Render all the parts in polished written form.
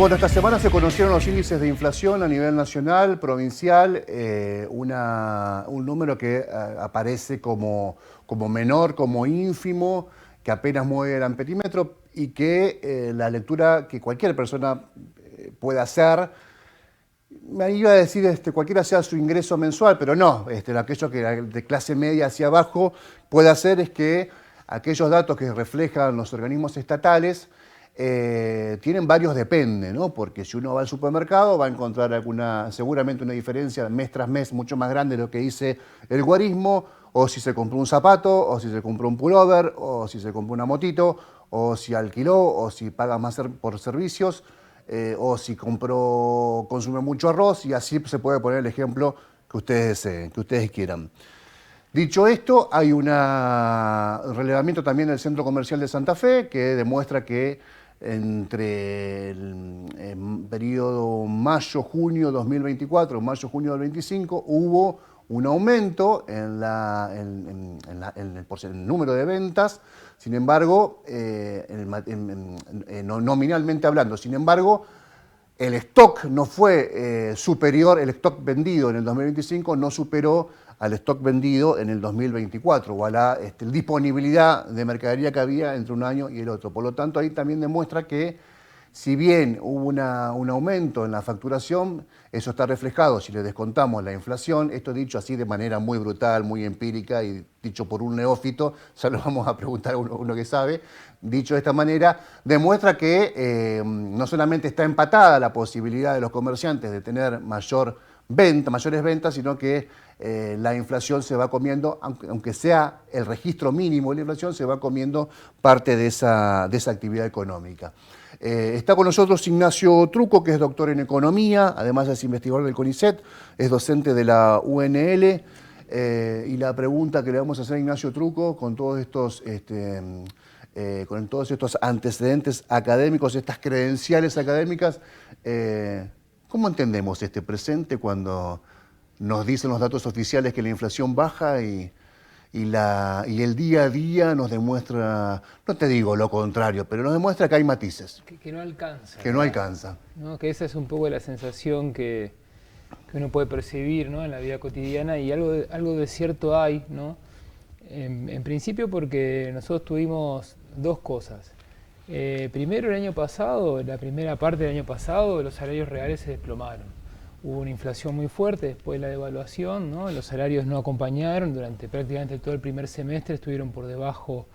Bueno, esta semana se conocieron los índices de inflación a nivel nacional, provincial, un número que aparece como menor, como ínfimo, que apenas mueve el amperímetro y que la lectura que cualquier persona puede hacer, me iba a decir cualquiera sea su ingreso mensual, pero no, aquello que de clase media hacia abajo puede hacer es que aquellos datos que reflejan los organismos estatales tienen varios depende, ¿no? Porque si uno va al supermercado va a encontrar seguramente una diferencia mes tras mes mucho más grande de lo que dice el guarismo, o si se compró un zapato, o si se compró un pullover, o si se compró una motito, o si alquiló, o si paga más por servicios, o si consume mucho arroz, y así se puede poner el ejemplo que ustedes deseen, que ustedes quieran. Dicho esto, hay un relevamiento también del Centro Comercial de Santa Fe que demuestra que entre el periodo mayo-junio 2024, mayo-junio del 25, hubo un aumento en el número de ventas, sin embargo, nominalmente hablando, sin embargo, el stock no fue superior, el stock vendido en el 2025 no superó al stock vendido en el 2024, o a la disponibilidad de mercadería que había entre un año y el otro. Por lo tanto, ahí también demuestra que si bien hubo un aumento en la facturación, eso está reflejado si le descontamos la inflación. Esto dicho así de manera muy brutal, muy empírica y dicho por un neófito, ya lo vamos a preguntar a uno que sabe. Dicho de esta manera, demuestra que no solamente está empatada la posibilidad de los comerciantes de tener mayores ventas, sino que la inflación se va comiendo, aunque sea el registro mínimo de la inflación, se va comiendo parte de esa actividad económica. Está con nosotros Ignacio Truco, que es doctor en economía, además es investigador del CONICET, es docente de la UNL, y la pregunta que le vamos a hacer a Ignacio Truco con todos estos antecedentes académicos, estas credenciales académicas, ¿cómo entendemos este presente cuando nos dicen los datos oficiales que la inflación baja y el día a día nos demuestra, no te digo lo contrario, pero nos demuestra que hay matices? Que no alcanza. Que no alcanza. ¿No? Que esa es un poco la sensación que uno puede percibir, ¿no?, en la vida cotidiana, y algo de cierto hay, ¿no? En principio porque nosotros tuvimos dos cosas. Primero, el año pasado, la primera parte del año pasado, los salarios reales se desplomaron. Hubo una inflación muy fuerte después de la devaluación, ¿no? Los salarios no acompañaron, durante prácticamente todo el primer semestre estuvieron por debajo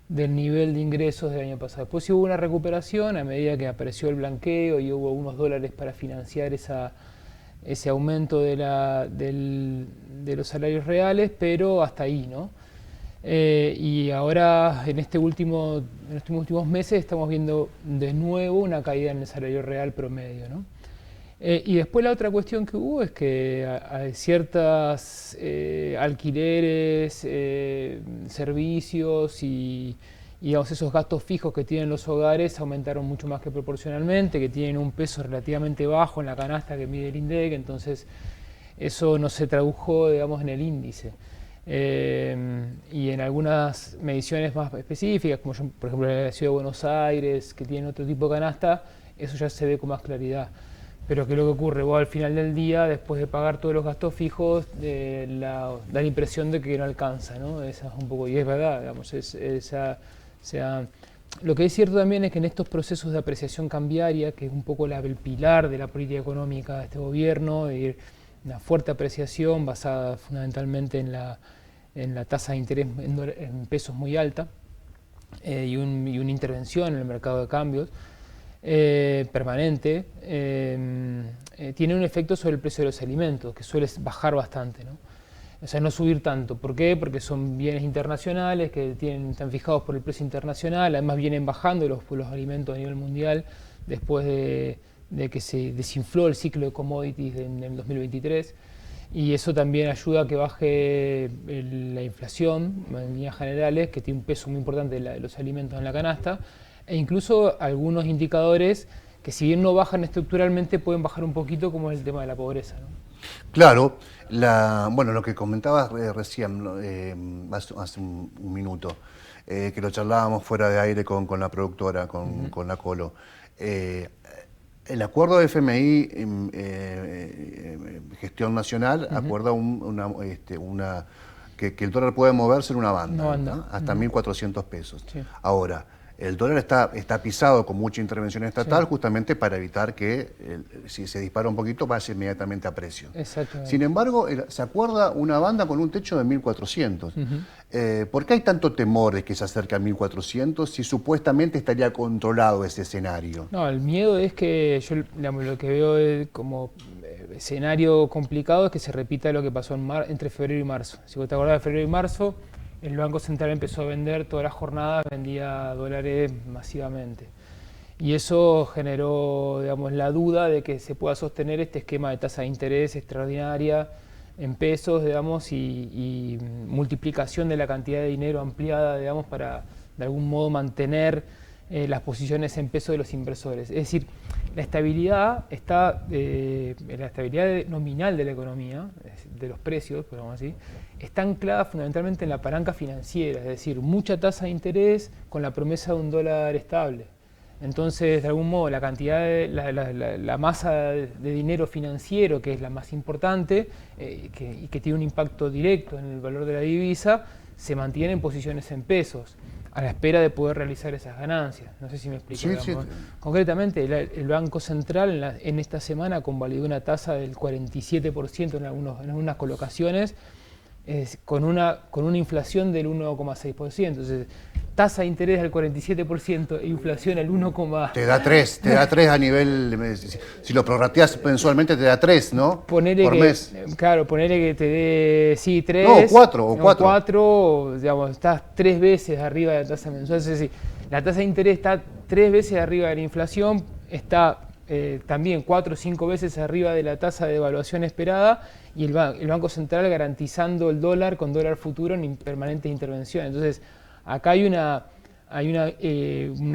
del nivel de ingresos del año pasado. Después hubo una recuperación a medida que apareció el blanqueo y hubo unos dólares para financiar ese aumento de los salarios reales, pero hasta ahí, ¿no? Y ahora, en estos últimos meses, estamos viendo de nuevo una caída en el salario real promedio, ¿no? Y después la otra cuestión que hubo es que hay ciertos alquileres, servicios y digamos, esos gastos fijos que tienen los hogares aumentaron mucho más que proporcionalmente, que tienen un peso relativamente bajo en la canasta que mide el INDEC, entonces eso no se tradujo, digamos, en el índice. Y en algunas mediciones más específicas, como por ejemplo en la ciudad de Buenos Aires, que tienen otro tipo de canasta, eso ya se ve con más claridad. Pero que lo que ocurre, vos al final del día, después de pagar todos los gastos fijos, da la impresión de que no alcanza, ¿no? Esa es un poco, y es verdad, digamos, lo que es cierto también es que en estos procesos de apreciación cambiaria, que es un poco el pilar de la política económica de este gobierno, una fuerte apreciación basada fundamentalmente en la tasa de interés en pesos muy alta, y una intervención en el mercado de cambios permanente, tiene un efecto sobre el precio de los alimentos, que suele bajar bastante, ¿no? O sea, no subir tanto. ¿Por qué? Porque son bienes internacionales que están fijados por el precio internacional, además vienen bajando los alimentos a nivel mundial después de que se desinfló el ciclo de commodities en el 2023, y eso también ayuda a que baje la inflación en líneas generales, que tiene un peso muy importante de los alimentos en la canasta, e incluso algunos indicadores que, si bien no bajan estructuralmente, pueden bajar un poquito, como es el tema de la pobreza, ¿no? Claro, bueno, lo que comentabas recién, hace un minuto, que lo charlábamos fuera de aire con la productora, con la Colo. El acuerdo de FMI, Gestión Nacional, acuerda que el dólar puede moverse en una banda, ¿no? Hasta 1.400 pesos. Sí. Ahora, el dólar está pisado con mucha intervención estatal, justamente para evitar que, si se dispara un poquito, vaya inmediatamente a precio. Sin embargo, se acuerda una banda con un techo de 1.400. ¿Por qué hay tanto temor de que se acerque a 1.400 si supuestamente estaría controlado ese escenario? No, el miedo es que yo lo que veo como escenario complicado es que se repita lo que pasó entre febrero y marzo. Si vos te acordás de febrero y marzo, el Banco Central empezó a vender todas las jornadas, vendía dólares masivamente. Y eso generó, digamos, la duda de que se pueda sostener este esquema de tasa de interés extraordinaria en pesos, digamos, y multiplicación de la cantidad de dinero ampliada, digamos, para de algún modo mantener las posiciones en pesos de los inversores. Es decir, la estabilidad la estabilidad nominal de la economía, de los precios, podemos decir, está anclada fundamentalmente en la palanca financiera, es decir, mucha tasa de interés con la promesa de un dólar estable. Entonces, de algún modo, la cantidad la masa de dinero financiero, que es la más importante y que tiene un impacto directo en el valor de la divisa, se mantiene en posiciones en pesos, a la espera de poder realizar esas ganancias. No sé si me explico. Sí, sí. Concretamente, el Banco Central en esta semana convalidó una tasa del 47% en algunas colocaciones, con una inflación del 1,6%. Entonces, tasa de interés del 47% e inflación al 1,... Te da 3 a nivel... Si lo prorrateas mensualmente te da 3, ¿no? Por mes. Claro, ponele que te dé, sí, 3... No, 4. O 4, digamos, estás 3 veces arriba de la tasa mensual. Es decir, la tasa de interés está 3 veces arriba de la inflación, está también 4 o 5 veces arriba de la tasa de devaluación esperada, y el Banco Central garantizando el dólar con dólar futuro en permanente intervención. Entonces, acá hay una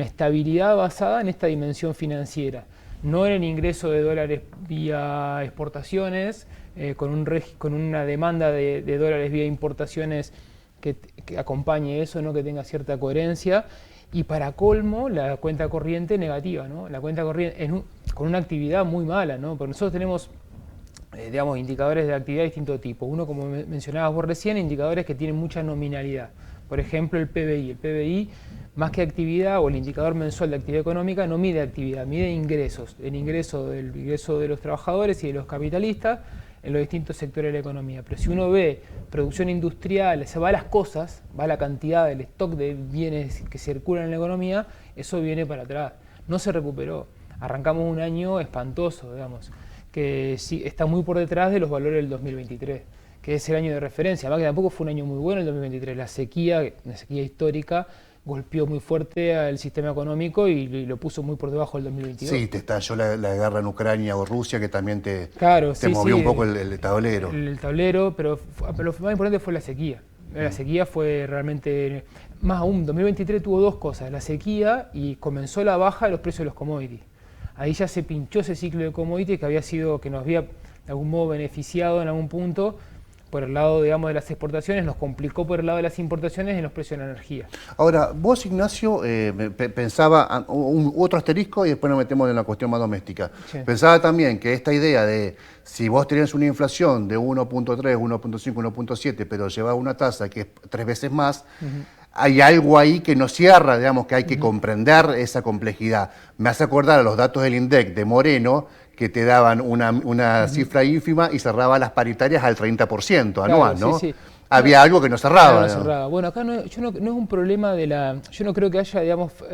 estabilidad basada en esta dimensión financiera, no en el ingreso de dólares vía exportaciones, con una demanda de dólares vía importaciones que acompañe eso, ¿no? Que tenga cierta coherencia. Y para colmo, la cuenta corriente negativa, ¿no? La cuenta corriente con una actividad muy mala, ¿no? Porque nosotros tenemos, digamos, indicadores de actividad de distinto tipo. Uno, como mencionabas vos recién, indicadores que tienen mucha nominalidad. Por ejemplo, el PBI. El PBI, más que actividad, o el indicador mensual de actividad económica, no mide actividad, mide ingresos. El ingreso de los trabajadores y de los capitalistas en los distintos sectores de la economía. Pero si uno ve producción industrial, se va a las cosas, va a la cantidad del stock de bienes que circulan en la economía, eso viene para atrás. No se recuperó. Arrancamos un año espantoso, digamos, que sí, está muy por detrás de los valores del 2023, que es el año de referencia. Además que tampoco fue un año muy bueno el 2023. La sequía histórica, golpeó muy fuerte al sistema económico y lo puso muy por debajo del 2022. Sí, te estalló la guerra en Ucrania o Rusia, que también te movió un poco el tablero. El tablero, pero lo más importante fue la sequía. La sequía fue realmente... Más aún, 2023 tuvo dos cosas, la sequía y comenzó la baja de los precios de los commodities. Ahí ya se pinchó ese ciclo de commodities que nos había de algún modo beneficiado en algún punto, por el lado, digamos, de las exportaciones, nos complicó por el lado de las importaciones en los precios de la energía. Ahora, vos, Ignacio, pensaba otro asterisco y después nos metemos en la cuestión más doméstica. Sí. Pensaba también que esta idea de si vos tenés una inflación de 1.3, 1.5, 1.7, pero llevas una tasa que es 3 veces más, hay algo ahí que no cierra, digamos, que hay que comprender esa complejidad. Me hace acordar a los datos del INDEC de Moreno, que te daban una cifra ínfima y cerraba las paritarias al 30% anual, ¿no? Sí, sí. Había algo que no cerraba. No cerraba. Bueno, acá no es un problema de la... Yo no creo que haya, digamos, no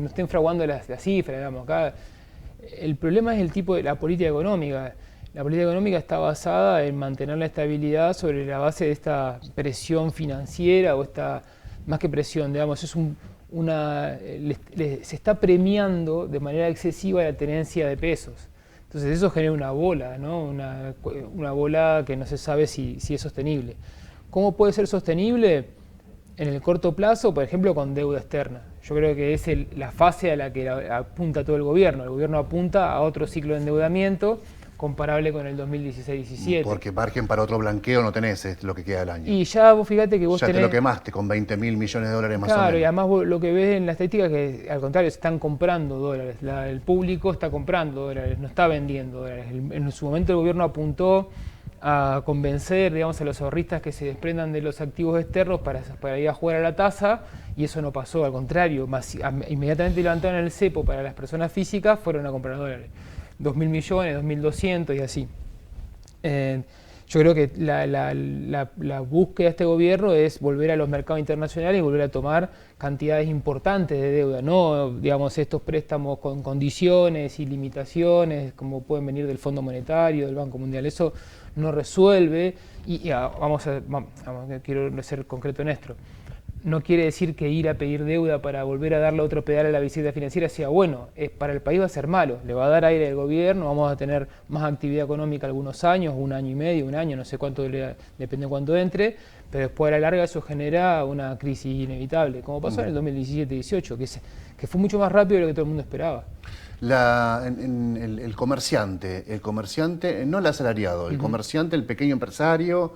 estén fraguando las cifras, digamos. Acá el problema es el tipo de la política económica. La política económica está basada en mantener la estabilidad sobre la base de esta presión financiera, o esta, más que presión, digamos, es se está premiando de manera excesiva la tenencia de pesos. Entonces eso genera una bola, ¿no? Una bola que no se sabe si es sostenible. ¿Cómo puede ser sostenible? En el corto plazo, por ejemplo, con deuda externa. Yo creo que es la fase a la que apunta todo el gobierno. El gobierno apunta a otro ciclo de endeudamiento comparable con el 2016-17. Porque margen para otro blanqueo no tenés, es lo que queda del año. Y ya vos fíjate que vos ya tenés... te lo quemaste con 20.000 millones de dólares más o menos. Claro, y además vos lo que ves en la estadística es que al contrario, están comprando dólares. El público está comprando dólares, no está vendiendo dólares. En su momento el gobierno apuntó a convencer, digamos, a los ahorristas que se desprendan de los activos externos para ir a jugar a la tasa, y eso no pasó, al contrario, inmediatamente levantaron el cepo para las personas físicas, fueron a comprar dólares. 2.000 millones, 2.200 y así. Yo creo que la búsqueda de este gobierno es volver a los mercados internacionales y volver a tomar cantidades importantes de deuda, no, digamos, estos préstamos con condiciones y limitaciones como pueden venir del Fondo Monetario, del Banco Mundial. Eso no resuelve quiero ser concreto en esto. No quiere decir que ir a pedir deuda para volver a darle otro pedal a la bicicleta financiera sea bueno. Para el país va a ser malo, le va a dar aire al gobierno, vamos a tener más actividad económica algunos años, un año y medio, un año, no sé cuánto, depende de cuánto entre, pero después a la larga eso genera una crisis inevitable, como pasó en el 2017-18, que fue mucho más rápido de lo que todo el mundo esperaba. El comerciante, no el asalariado, el comerciante, el pequeño empresario,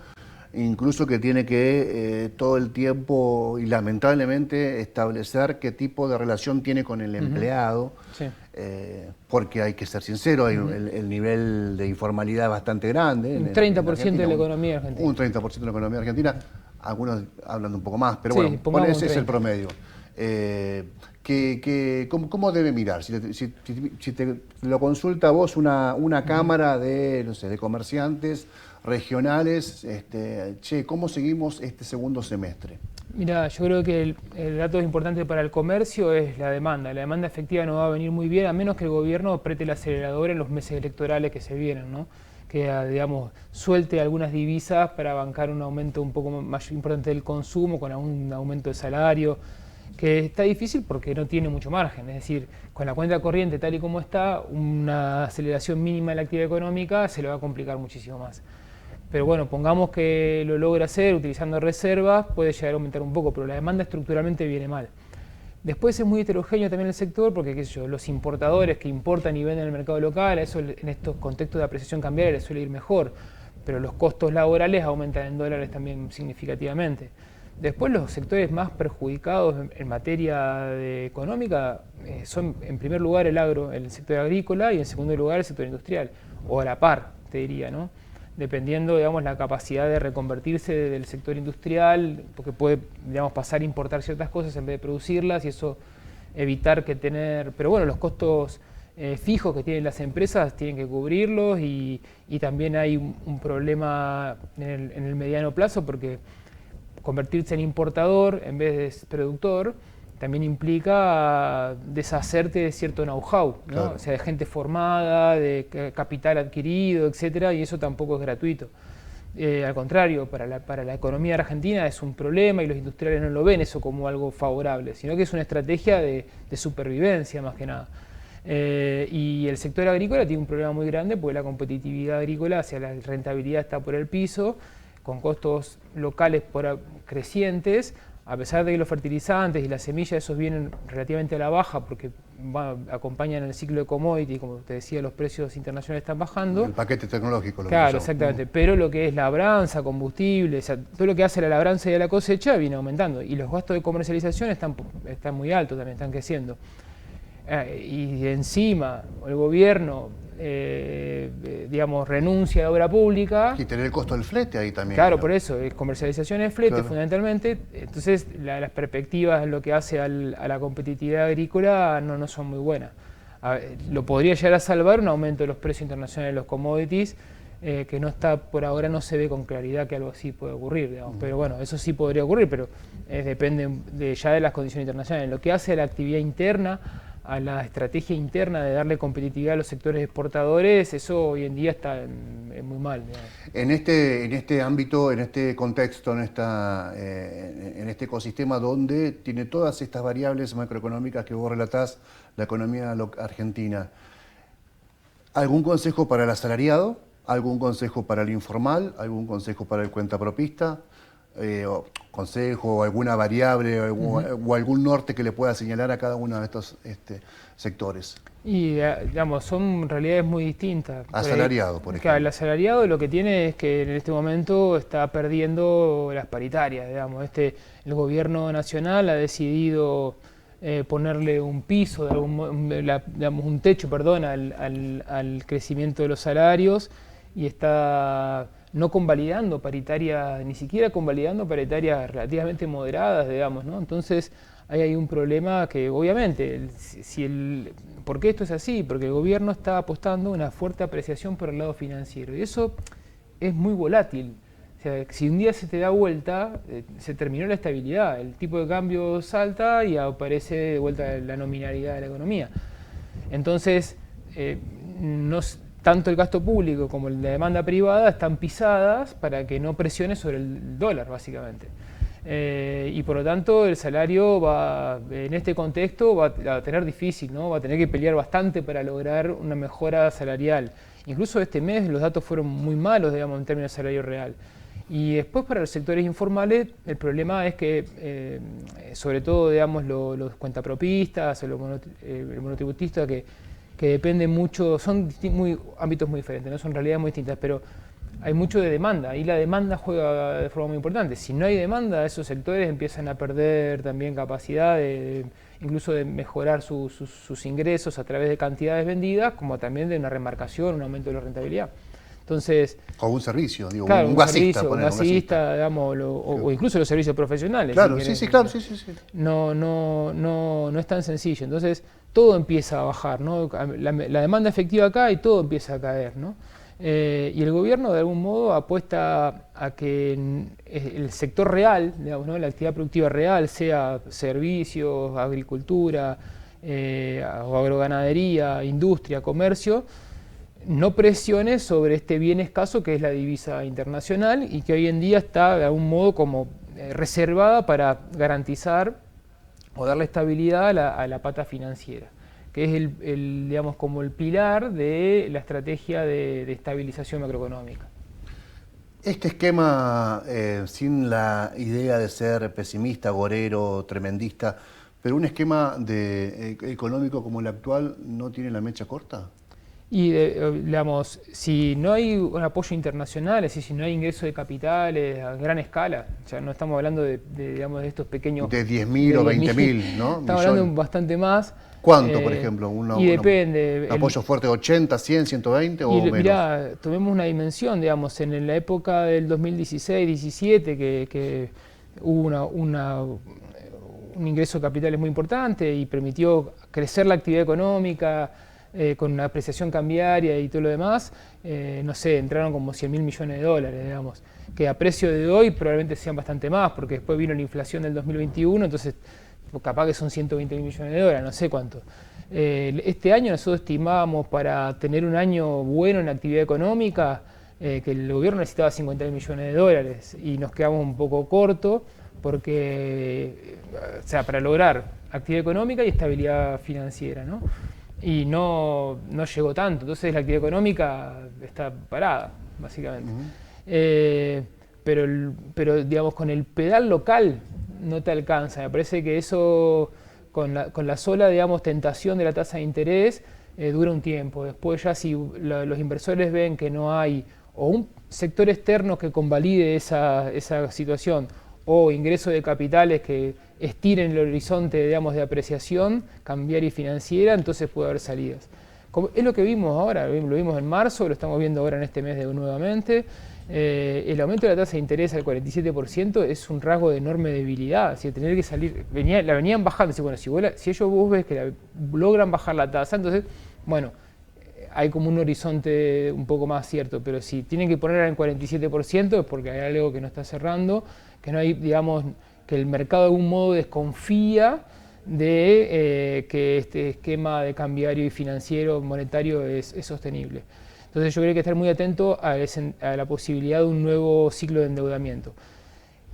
incluso que tiene que todo el tiempo y lamentablemente establecer qué tipo de relación tiene con el empleado, sí. Porque hay que ser sincero, hay el nivel de informalidad es bastante grande. Un 30% de la economía argentina. Un 30% de la economía argentina, algunos hablan de un poco más, pero sí, bueno, ese es el promedio. ¿Cómo debe mirar? Si te lo consulta vos una cámara de, no sé, de comerciantes regionales, ¿cómo seguimos este segundo semestre? Mira, yo creo que el dato importante para el comercio es la demanda. La demanda efectiva no va a venir muy bien, a menos que el gobierno apriete el acelerador en los meses electorales que se vienen, ¿no? Que, digamos, suelte algunas divisas para bancar un aumento un poco más importante del consumo, con un aumento de salario, que está difícil porque no tiene mucho margen. Es decir, con la cuenta corriente tal y como está, una aceleración mínima de la actividad económica se le va a complicar muchísimo más. Pero bueno, pongamos que lo logra hacer utilizando reservas, puede llegar a aumentar un poco, pero la demanda estructuralmente viene mal. Después es muy heterogéneo también el sector porque, qué sé yo, los importadores que importan y venden en el mercado local, a eso en estos contextos de apreciación cambiaria les suele ir mejor, pero los costos laborales aumentan en dólares también significativamente. Después los sectores más perjudicados en materia económica son en primer lugar el sector agrícola y en segundo lugar el sector industrial, o a la par, te diría, ¿no? Dependiendo, digamos, la capacidad de reconvertirse del sector industrial, porque puede, digamos, pasar a importar ciertas cosas en vez de producirlas y eso evitar que pero bueno, los costos fijos que tienen las empresas tienen que cubrirlos y también hay un problema en el mediano plazo porque convertirse en importador en vez de productor también implica deshacerte de cierto know-how, ¿no? Claro. O sea, de gente formada, de capital adquirido, etcétera, y eso tampoco es gratuito. Al contrario, para la economía argentina es un problema y los industriales no lo ven eso como algo favorable, sino que es una estrategia de supervivencia más que nada. Y el sector agrícola tiene un problema muy grande porque la competitividad agrícola hacia la rentabilidad está por el piso, con costos locales crecientes, a pesar de que los fertilizantes y las semillas esos vienen relativamente a la baja porque acompañan el ciclo de commodity, como te decía, los precios internacionales están bajando. El paquete tecnológico. Claro, exactamente, pero lo que es labranza, combustible, o sea, todo lo que hace la labranza y la cosecha viene aumentando y los gastos de comercialización están muy altos también, están creciendo. Y encima el gobierno digamos, renuncia a obra pública. Y tener el costo del flete ahí también. Claro, por eso, comercialización de flete, claro, fundamentalmente. Entonces, las perspectivas en lo que hace a la competitividad agrícola no son muy buenas. Lo podría llegar a salvar un aumento de los precios internacionales de los commodities, que por ahora no se ve con claridad que algo así puede ocurrir, digamos. Pero bueno, eso sí podría ocurrir, pero depende ya de las condiciones internacionales. Lo que hace a la actividad interna, a la estrategia interna de darle competitividad a los sectores exportadores, eso hoy en día está muy mal. Digamos. En este ámbito, en este contexto, en este ecosistema donde tiene todas estas variables macroeconómicas que vos relatás, la economía argentina, ¿algún consejo para el asalariado? ¿Algún consejo para el informal? ¿Algún consejo para el cuentapropista? o consejo, o alguna variable o algún norte que le pueda señalar a cada uno de estos sectores? Y, digamos, son realidades muy distintas. Asalariado, por ejemplo. Claro, el asalariado lo que tiene es que en este momento está perdiendo las paritarias, digamos. El gobierno nacional ha decidido ponerle un piso, digamos, un techo, perdón, al crecimiento de los salarios y está no convalidando paritarias, ni siquiera convalidando paritarias relativamente moderadas, digamos, ¿no? Entonces, ahí hay un problema que obviamente, ¿por qué esto es así? Porque el gobierno está apostando a una fuerte apreciación por el lado financiero y eso es muy volátil. O sea, si un día se te da vuelta, se terminó la estabilidad, el tipo de cambio salta y aparece de vuelta la nominalidad de la economía. Entonces, tanto el gasto público como la demanda privada están pisadas para que no presione sobre el dólar, básicamente. Y por lo tanto el salario en este contexto va a tener difícil, ¿no? Va a tener que pelear bastante para lograr una mejora salarial. Incluso este mes los datos fueron muy malos, digamos, en términos de salario real. Y después para los sectores informales el problema es que, sobre todo, digamos, los cuentapropistas, el monotributista, que depende mucho, son ámbitos muy diferentes, ¿no? Son realidades muy distintas, pero hay mucho de demanda y la demanda juega de forma muy importante. Si no hay demanda, esos sectores empiezan a perder también capacidad incluso de mejorar sus ingresos a través de cantidades vendidas, como también de una remarcación, un aumento de la rentabilidad. Entonces, o un servicio, digo, claro, un gasista, un gasista, digamos, o incluso los servicios profesionales. Claro, si claro. No es tan sencillo. Entonces, todo empieza a bajar, ¿no? La demanda efectiva acá y todo empieza a caer, ¿no? Y el gobierno de algún modo apuesta a que el sector real, digamos, ¿no? La actividad productiva real, sea servicios, agricultura, o agroganadería, industria, comercio, no presione sobre este bien escaso que es la divisa internacional y que hoy en día está de algún modo como reservada para garantizar o darle estabilidad a la pata financiera, que es digamos, como el pilar de la estrategia de estabilización macroeconómica. Este esquema, sin la idea de ser pesimista, agorero, tremendista, pero un esquema económico como el actual, ¿no tiene la mecha corta? Y, digamos, si no hay un apoyo internacional, es decir, si no hay ingreso de capitales a gran escala, o sea, no estamos hablando digamos, de estos pequeños... De 10.000 o 20.000, ¿no? Estamos hablando de bastante más. ¿Cuánto, por ejemplo? Y depende. ¿Un apoyo fuerte de 80, 100, 120 o menos? Mirá, tomemos una dimensión, digamos, en la época del 2016-17, que hubo un ingreso de capitales muy importante y permitió crecer la actividad económica, con una apreciación cambiaria y todo lo demás, no sé, entraron como 100.000 millones de dólares, digamos, que a precio de hoy probablemente sean bastante más, porque después vino la inflación del 2021, entonces capaz que son 120.000 millones de dólares, no sé cuánto. Este año nosotros estimábamos para tener un año bueno en actividad económica, que el gobierno necesitaba 50.000 millones de dólares y nos quedamos un poco cortos, porque, o sea, para lograr actividad económica y estabilidad financiera, ¿no? Y no llegó tanto, entonces la actividad económica está parada, básicamente. Pero digamos, con el pedal local no te alcanza, me parece que eso, con la sola, digamos, tentación de la tasa de interés, dura un tiempo. Después ya si los inversores ven que no hay o un sector externo que convalide esa situación, o ingreso de capitales que estiren el horizonte, digamos, de apreciación cambiaria y financiera, entonces puede haber salidas. Es lo que vimos ahora, lo vimos en marzo, lo estamos viendo ahora en este mes nuevamente. El aumento de la tasa de interés al 47% es un rasgo de enorme debilidad, es decir, tener que salir, la venían bajando, bueno, si vos ves que logran bajar la tasa, entonces, bueno, hay como un horizonte un poco más cierto, pero si tienen que ponerla en 47% es porque hay algo que no está cerrando, que no hay, digamos, que el mercado de algún modo desconfía de que este esquema de cambiario y financiero, monetario es sostenible. Entonces yo creo que hay que estar muy atento a la posibilidad de un nuevo ciclo de endeudamiento.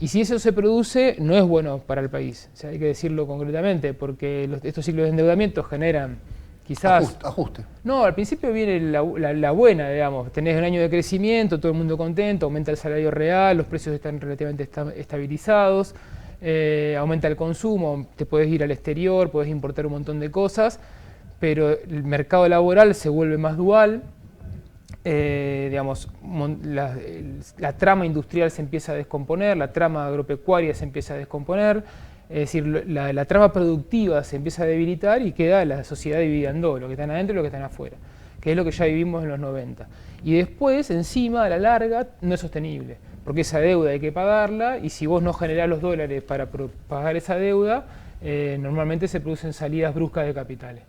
Y si eso se produce, no es bueno para el país, o sea, hay que decirlo concretamente, porque estos ciclos de endeudamiento generan quizás... Ajuste. No, al principio viene la buena, digamos. Tenés un año de crecimiento, todo el mundo contento, aumenta el salario real, los precios están relativamente estabilizados, aumenta el consumo, te puedes ir al exterior, puedes importar un montón de cosas, pero el mercado laboral se vuelve más dual. Digamos, la trama industrial se empieza a descomponer, la trama agropecuaria se empieza a descomponer, es decir, la trama productiva se empieza a debilitar y queda la sociedad dividida en dos, lo que están adentro y lo que están afuera, que es lo que ya vivimos en los 90. Y después, encima, a la larga, no es sostenible, porque esa deuda hay que pagarla y si vos no generás los dólares para pagar esa deuda, normalmente se producen salidas bruscas de capitales,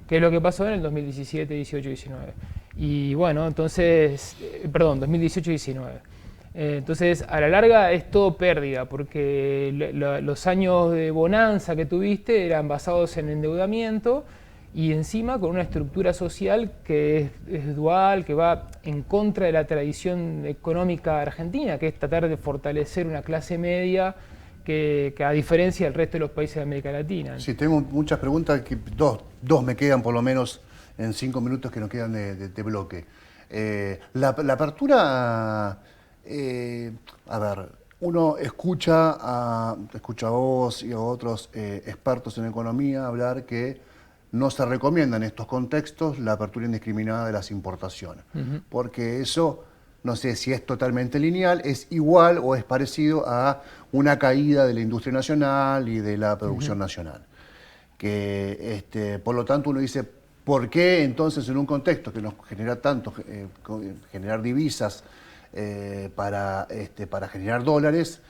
que es lo que pasó en el 2017, 18 y 19. Y bueno, entonces, perdón, 2018 y 19. Entonces, a la larga es todo pérdida, porque los años de bonanza que tuviste eran basados en endeudamiento y encima con una estructura social que es dual, que va en contra de la tradición económica argentina, que es tratar de fortalecer una clase media que a diferencia del resto de los países de América Latina. Sí, tengo muchas preguntas, que dos me quedan por lo menos en 5 minutos que nos quedan de bloque. La apertura, a ver, uno escucha a vos y a otros expertos en economía hablar que no se recomienda en estos contextos la apertura indiscriminada de las importaciones, porque eso, no sé si es totalmente lineal, es igual o es parecido a una caída de la industria nacional y de la producción nacional. Que, por lo tanto, uno dice, ¿por qué entonces en un contexto que nos genera tanto, generar divisas para generar dólares,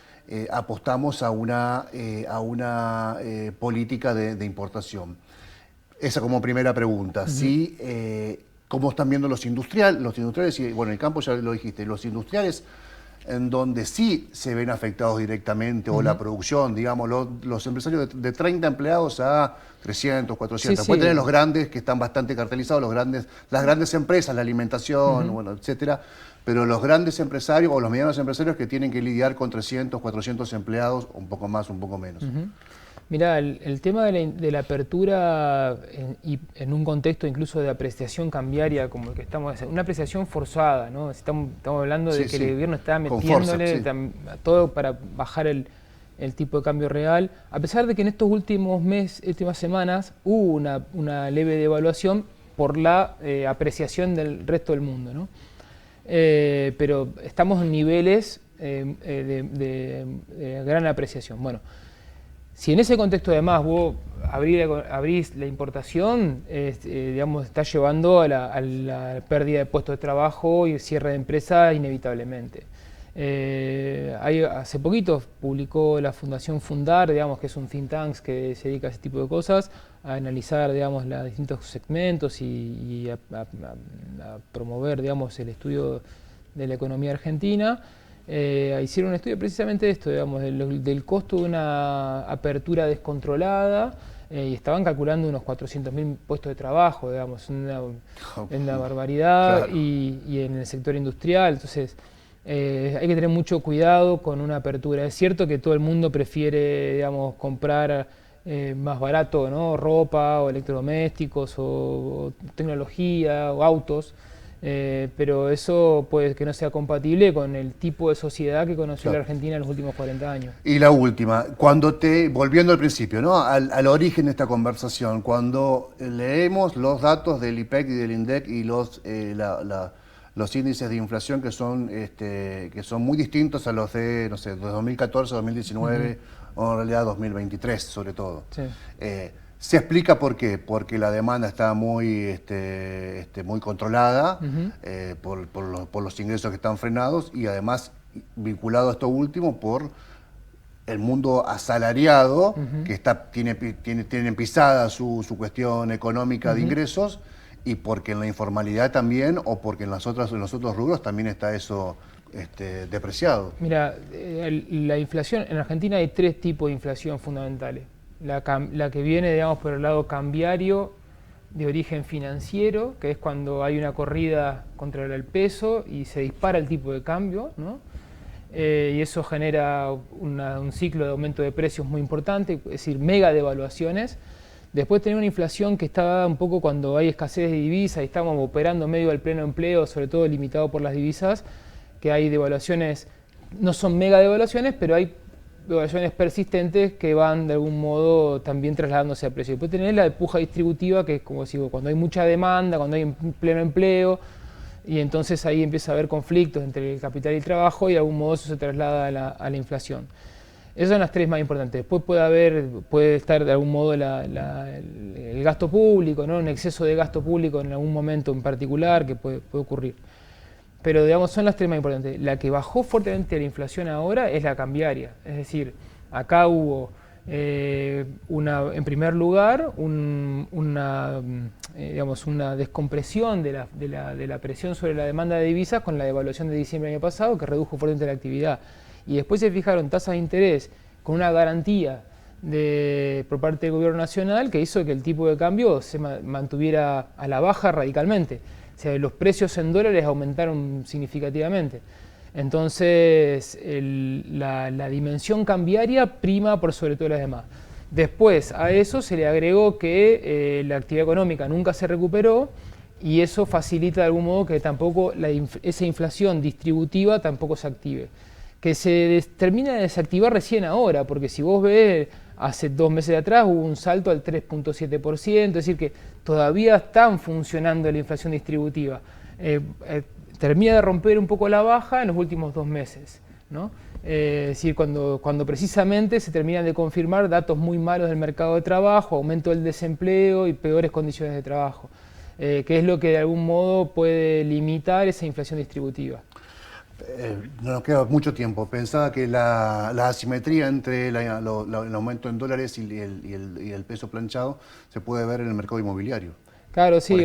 apostamos a una política de importación? Esa como primera pregunta. ¿Sí? ¿Cómo están viendo los industriales? Y bueno, en el campo ya lo dijiste, los industriales en donde sí se ven afectados directamente, o la producción, digamos, los empresarios de 30 empleados a 300, 400. Sí, Pueden sí. tener los grandes, que están bastante cartelizados, las grandes empresas, la alimentación, bueno, etcétera, pero los grandes empresarios o los medianos empresarios que tienen que lidiar con 300, 400 empleados, un poco más, un poco menos. Mirá, el tema de la apertura y en un contexto incluso de apreciación cambiaria como el que estamos, una apreciación forzada, ¿no? Estamos hablando de que el gobierno está metiéndole a todo para bajar el tipo de cambio real, a pesar de que en estos últimas semanas hubo una leve devaluación por la apreciación del resto del mundo, ¿no? Pero estamos en niveles de gran apreciación. Bueno, si en ese contexto además vos abrís la importación, digamos, está llevando a la pérdida de puestos de trabajo y el cierre de empresas inevitablemente. Hace poquito publicó la Fundación Fundar, digamos, que es un think tank que se dedica a ese tipo de cosas, a analizar, digamos, los distintos segmentos y a promover, digamos, el estudio de la economía argentina. Hicieron un estudio precisamente de esto, digamos, del costo de una apertura descontrolada, y estaban calculando unos 400.000 puestos de trabajo, digamos, una barbaridad, claro. y en el sector industrial. Entonces hay que tener mucho cuidado con una apertura. Es cierto que todo el mundo prefiere, digamos, comprar más barato, ¿no? Ropa o electrodomésticos o tecnología o autos. Pero eso puede que no sea compatible con el tipo de sociedad que conoció la Argentina en los últimos 40 años. Y la última, volviendo al principio, ¿no? Al origen de esta conversación, cuando leemos los datos del IPEC y del INDEC y los índices de inflación que son muy distintos a los de, no sé, de 2014, 2019 o en realidad 2023 sobre todo. Sí. Se explica por qué, porque la demanda está muy controlada por los ingresos que están frenados y además vinculado a esto último por el mundo asalariado que tiene pisada su cuestión económica de ingresos, y porque en la informalidad también, o porque en los otros rubros también está eso depreciado. Mira, la inflación, en Argentina hay 3 tipos de inflación fundamentales. La que viene, digamos, por el lado cambiario, de origen financiero, que es cuando hay una corrida contra el peso y se dispara el tipo de cambio, ¿no? Y eso genera un ciclo de aumento de precios muy importante, es decir, mega devaluaciones. Después tener una inflación que está dada un poco cuando hay escasez de divisas y estamos operando medio al pleno empleo, sobre todo limitado por las divisas, que hay devaluaciones, no son mega devaluaciones, pero hay devaluaciones persistentes que van de algún modo también trasladándose a precio. Después tener la puja distributiva, que es como digo, cuando hay mucha demanda, cuando hay pleno empleo, y entonces ahí empieza a haber conflictos entre el capital y el trabajo y de algún modo eso se traslada a la inflación. Esas son las tres más importantes. Después puede estar de algún modo el gasto público, ¿no? Un exceso de gasto público en algún momento en particular que puede ocurrir. Pero digamos, son las tres más importantes. La que bajó fuertemente la inflación ahora es la cambiaria. Es decir, acá hubo, en primer lugar, una descompresión de la presión sobre la demanda de divisas con la devaluación de diciembre del año pasado, que redujo fuertemente la actividad. Y después se fijaron tasas de interés con una garantía por parte del gobierno nacional que hizo que el tipo de cambio se mantuviera a la baja radicalmente. O sea, los precios en dólares aumentaron significativamente. Entonces, la dimensión cambiaria prima por sobre todo las demás. Después, a eso se le agregó que la actividad económica nunca se recuperó y eso facilita de algún modo que tampoco esa inflación distributiva tampoco se active. Que se termina de desactivar recién ahora, porque si vos ves, hace 2 meses atrás hubo un salto al 3.7%, es decir que todavía están funcionando la inflación distributiva. Termina de romper un poco la baja en los últimos 2 meses, ¿no? Es decir, cuando precisamente se terminan de confirmar datos muy malos del mercado de trabajo, aumento del desempleo y peores condiciones de trabajo, que es lo que de algún modo puede limitar esa inflación distributiva. No nos queda mucho tiempo. Pensaba que la asimetría entre el aumento en dólares y el peso planchado se puede ver en el mercado inmobiliario. Claro, sí,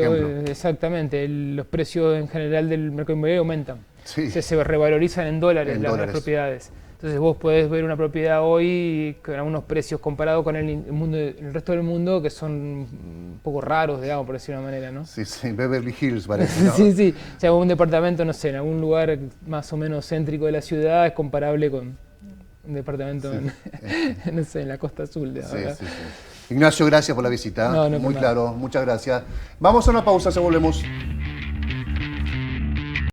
exactamente. Los precios en general del mercado inmobiliario aumentan. Sí. Se revalorizan en dólares las propiedades. Entonces vos podés ver una propiedad hoy con algunos precios comparados con el resto del mundo que son un poco raros, digamos, por decir de una manera, ¿no? Sí, sí, Beverly Hills parece, ¿no? Sí, sí. O sea, un departamento, no sé, en algún lugar más o menos céntrico de la ciudad es comparable con un departamento no sé, en la Costa Azul, de ahora. Sí, sí, sí. Ignacio, gracias por la visita. No, muy claro, muchas gracias. Vamos a una pausa, ya volvemos.